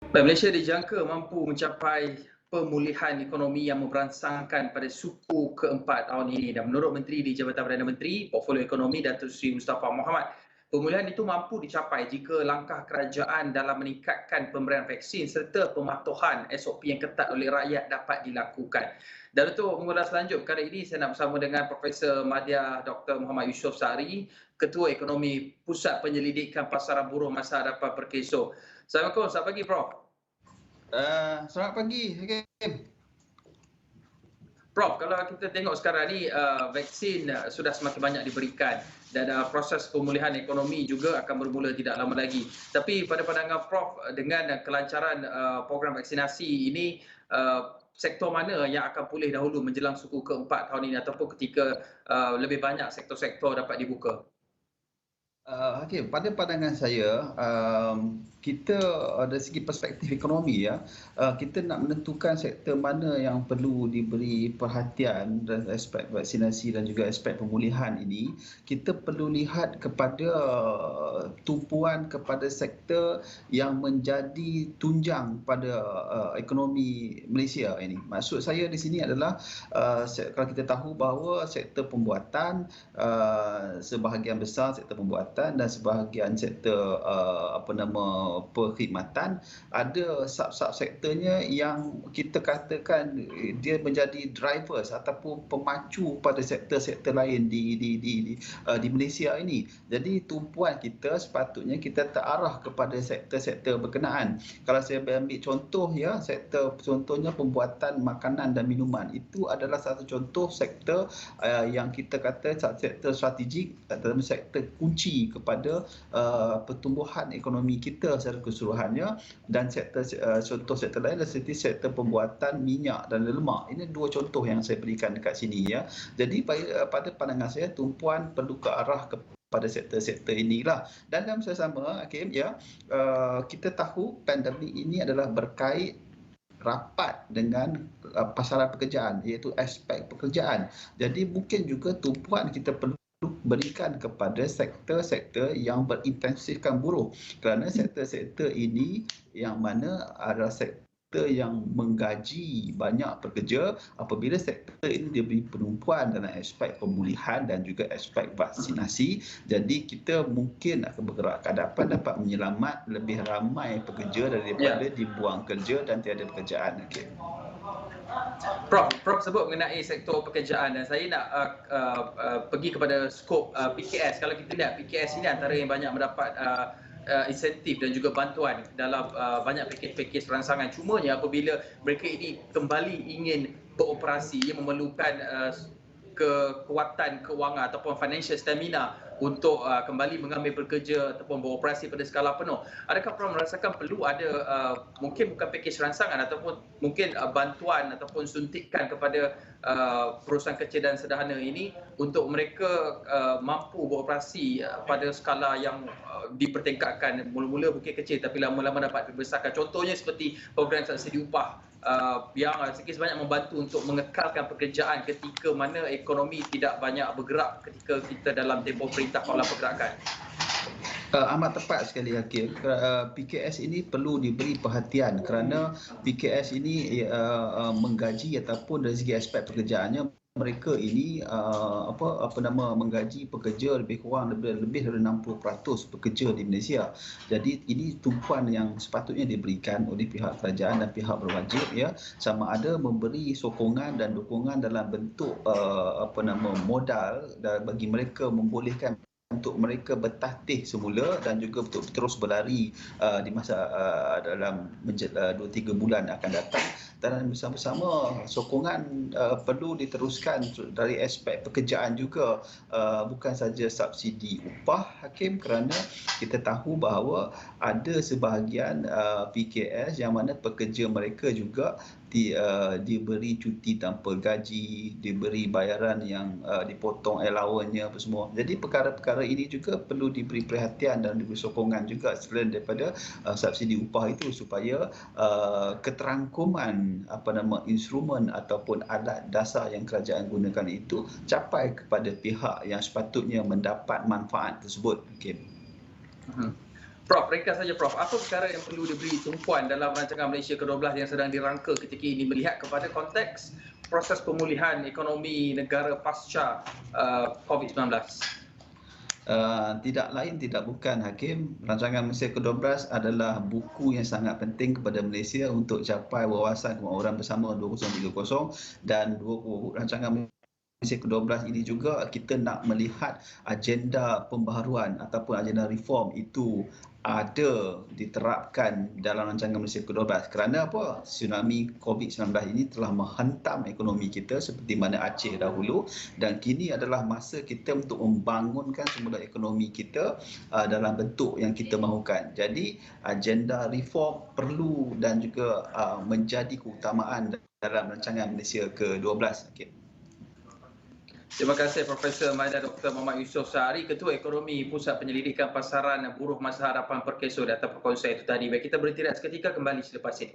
Baik, Malaysia dijangka mampu mencapai pemulihan ekonomi yang memberansangkan pada suku keempat tahun ini dan menurut Menteri di Jabatan Perdana Menteri, Portfolio Ekonomi Datuk Seri Mustafa Mohamed, pemulihan itu mampu dicapai jika langkah kerajaan dalam meningkatkan pemberian vaksin serta pematuhan SOP yang ketat oleh rakyat dapat dilakukan. Dan untuk mengulas lanjut perkara ini, saya nak bersama dengan Profesor Madya Dr. Muhammad Yusof Sari, Ketua Ekonomi Pusat Penyelidikan Pasaran Buruh Masa Hadapan Perkeso. Assalamualaikum, selamat pagi Prof. Selamat pagi, Hakim. Prof, kalau kita tengok sekarang ni vaksin sudah semakin banyak diberikan dan proses pemulihan ekonomi juga akan bermula tidak lama lagi. Tapi pada pandangan Prof, dengan kelancaran program vaksinasi ini, sektor mana yang akan pulih dahulu menjelang suku keempat tahun ini ataupun ketika lebih banyak sektor-sektor dapat dibuka? Hakim, pada pandangan saya, kita dari segi perspektif ekonomi kita nak menentukan sektor mana yang perlu diberi perhatian dari aspek vaksinasi dan juga aspek pemulihan ini. Kita perlu lihat kepada tumpuan kepada sektor yang menjadi tunjang pada ekonomi Malaysia ini. Maksud saya di sini adalah kalau kita tahu bahawa sektor pembuatan, sebahagian besar sektor pembuatan dan sebahagian sektor perkhidmatan, ada sub-sub sektornya yang kita katakan dia menjadi drivers ataupun pemacu pada sektor-sektor lain di Malaysia ini. Jadi tumpuan kita sepatutnya kita terarah kepada sektor-sektor berkenaan. Kalau saya ambil contoh sektor contohnya pembuatan makanan dan minuman, itu adalah satu contoh sektor yang kita kata sektor strategik dalam sektor kunci kepada pertumbuhan ekonomi kita secara keseluruhannya, dan contoh sektor lain adalah seperti sektor pembuatan minyak dan lemak. Ini dua contoh yang saya berikan dekat sini Jadi pada pandangan saya tumpuan perlu ke arah pada sektor-sektor inilah. Dan dalam masa sama, Hakim, kita tahu pandemik ini adalah berkait rapat dengan pasaran pekerjaan, iaitu aspek pekerjaan. Jadi mungkin juga tumpuan kita perlu berikan kepada sektor-sektor yang berintensifkan buruh, kerana sektor-sektor ini yang mana adalah sektor yang menggaji banyak pekerja. Apabila sektor ini diberi penumpuan dalam aspek pemulihan dan juga aspek vaksinasi, jadi kita mungkin akan bergerak ke hadapan dapat menyelamat lebih ramai pekerja daripada dibuang kerja dan tiada pekerjaan. Okay. Prof sebut mengenai sektor pekerjaan dan saya nak pergi kepada skop PKS. Kalau kita lihat PKS ini antara yang banyak mendapat insentif dan juga bantuan dalam banyak pakej-pakej perancangan. Cumanya apabila mereka ini kembali ingin beroperasi, ia memerlukan kekuatan kewangan ataupun financial stamina untuk kembali mengambil pekerja ataupun beroperasi pada skala penuh. Adakah Prof merasakan perlu ada mungkin bukan pakej rancangan ataupun mungkin bantuan ataupun suntikan kepada perusahaan kecil dan sederhana ini untuk mereka mampu beroperasi pada skala yang dipertingkatkan, mula-mula mungkin kecil tapi lama-lama dapat dibesarkan. Contohnya seperti program subsidi upah yang sedikit sebanyak membantu untuk mengekalkan pekerjaan ketika mana ekonomi tidak banyak bergerak ketika kita dalam tempoh perintah Kuala Pergerakan. Amat tepat sekali, Hakim. PKS ini perlu diberi perhatian kerana PKS ini menggaji ataupun dari segi aspek pekerjaannya mereka ini menggaji pekerja lebih kurang lebih dari 60% pekerja di Malaysia. Jadi ini tumpuan yang sepatutnya diberikan oleh pihak kerajaan dan pihak berwajib sama ada memberi sokongan dan dukungan dalam bentuk modal bagi mereka, membolehkan untuk mereka bertatih semula dan juga untuk terus berlari di masa dalam 2-3 bulan akan datang. Dan bersama-sama sokongan perlu diteruskan dari aspek pekerjaan juga, bukan saja subsidi upah, Hakim, kerana kita tahu bahawa ada sebahagian PKS yang mana pekerja mereka juga diberi cuti tanpa gaji, diberi bayaran yang dipotong allowance-nya apa semua. Jadi perkara-perkara ini juga perlu diberi perhatian dan diberi sokongan juga selain daripada subsidi upah itu, supaya keterangkuman instrumen ataupun alat dasar yang kerajaan gunakan itu capai kepada pihak yang sepatutnya mendapat manfaat tersebut. Okay. Prof, ringkas saja Prof. Apa perkara yang perlu diberi tumpuan dalam rancangan Malaysia ke-12 yang sedang dirangka ketika ini melihat kepada konteks proses pemulihan ekonomi negara pasca COVID-19? Tidak lain tidak bukan Hakim, rancangan Malaysia ke-12 adalah buku yang sangat penting kepada Malaysia untuk capai wawasan kemahuran bersama 2030, dan rancangan Malaysia ke-12 ini juga kita nak melihat agenda pembaharuan ataupun agenda reform itu ada diterapkan dalam rancangan Malaysia ke-12. Kerana apa? Tsunami COVID-19 ini telah menghentam ekonomi kita seperti mana Aceh dahulu, dan kini adalah masa kita untuk membangunkan semula ekonomi kita dalam bentuk yang kita mahukan. Jadi agenda reform perlu dan juga menjadi keutamaan dalam rancangan Malaysia ke-12. Okay. Terima kasih Profesor Maida Dr. Muhammad Yusof Sehari, Ketua Ekonomi Pusat Penyelidikan Pasaran Buruh Masa Harapan Perkeso, atau Perkonsel itu tadi. Baik, kita berhenti seketika, kembali selepas ini.